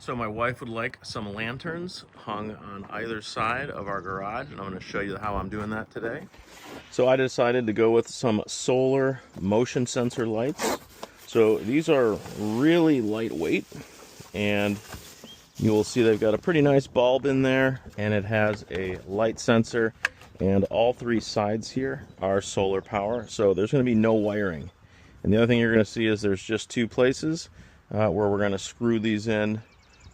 So my wife would like some lanterns hung on either side of our garage, and I'm going to show you how I'm doing that today. So I decided to go with some solar motion sensor lights. So these are really lightweight, and you will see they've got a pretty nice bulb in there, and it has a light sensor, and all three sides here are solar power, so there's going to be no wiring. And the other thing you're going to see is there's just two places where we're going to screw these in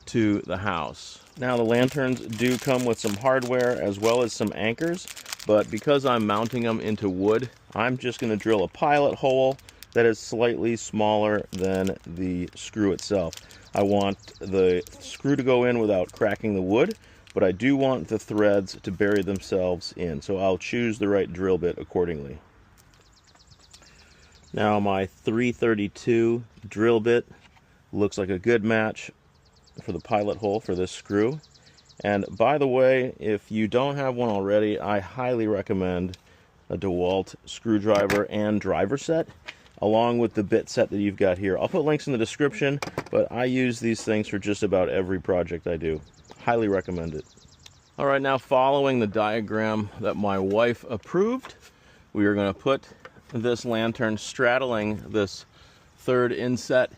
to the house. Now the lanterns do come with some hardware as well as some anchors, but because I'm mounting them into wood, I'm just going to drill a pilot hole that is slightly smaller than the screw itself. I want the screw to go in without cracking the wood, but I do want the threads to bury themselves in, so I'll choose the right drill bit accordingly. Now my 332 drill bit looks like a good match for the pilot hole for this screw. And by the way, if you don't have one already, I highly recommend a DeWalt screwdriver and driver set, along with the bit set that you've got here. I'll put links in the description, but I use these things for just about every project I do. Highly recommend it. All right, now following the diagram that my wife approved, we are going to put this lantern straddling this third inset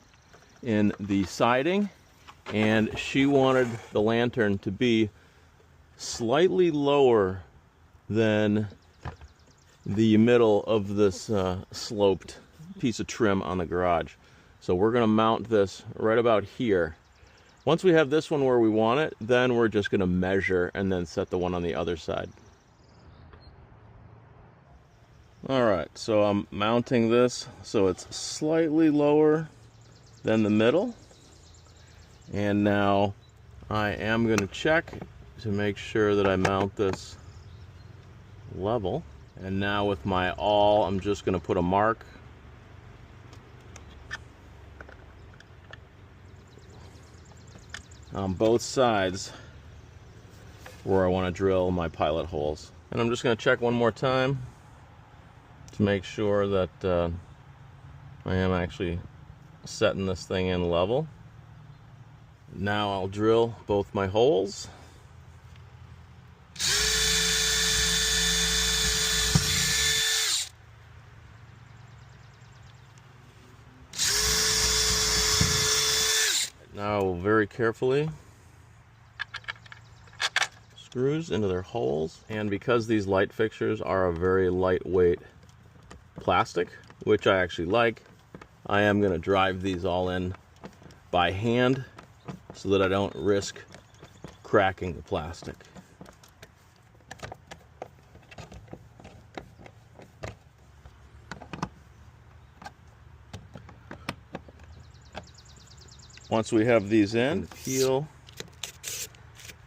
in the siding, and she wanted the lantern to be slightly lower than the middle of this sloped piece of trim on the garage. So we're going to mount this right about here. Once we have this one where we want it, then we're just going to measure and then set the one on the other side. Alright, so I'm mounting this so it's slightly lower than the middle. And now I am going to check to make sure that I mount this level. And now with my awl, I'm just going to put a mark on both sides where I want to drill my pilot holes. And I'm just going to check one more time to make sure that I am actually setting this thing in level. Now I'll drill both my holes. Now very carefully screws into their holes, and because these light fixtures are a very lightweight plastic, which I actually like, I am going to drive these all in by hand so that I don't risk cracking the plastic. Once we have these in, peel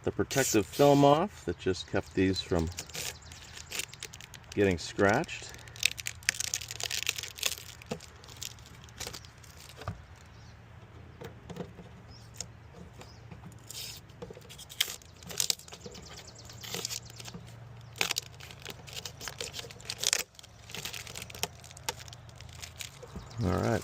the protective film off that just kept these from getting scratched. All right.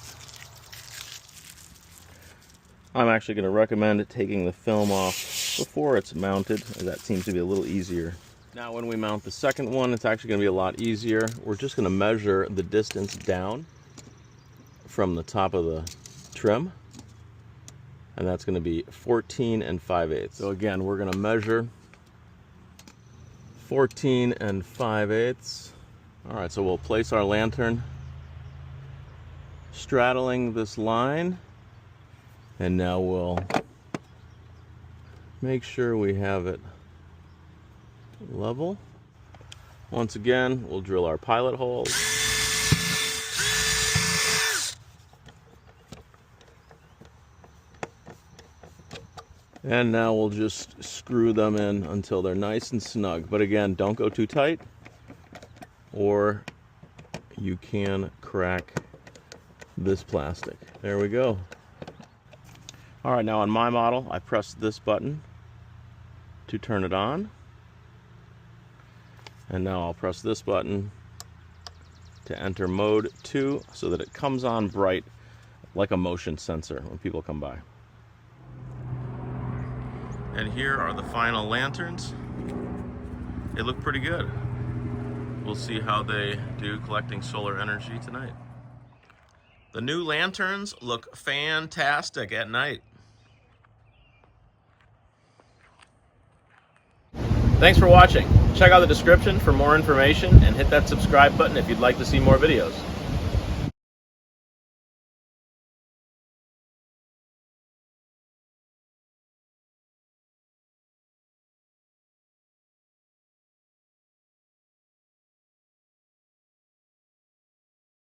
I'm actually going to recommend taking the film off before it's mounted, as that seems to be a little easier. Now when we mount the second one, it's actually going to be a lot easier. We're just going to measure the distance down from the top of the trim, and that's going to be 14 5/8. So again, we're going to measure 14 5/8. All right, so we'll place our lantern straddling this line, and now we'll make sure we have it level. Once again, we'll drill our pilot holes. And now we'll just screw them in until they're nice and snug. But again, don't go too tight, or you can crack this plastic. There we go. All right, now on my model, I pressed this button to turn it on. And now I'll press this button to enter mode 2 so that it comes on bright like a motion sensor when people come by. And here are the final lanterns. They look pretty good. We'll see how they do collecting solar energy tonight. The new lanterns look fantastic at night. Thanks for watching. Check out the description for more information and hit that subscribe button if you'd like to see more videos.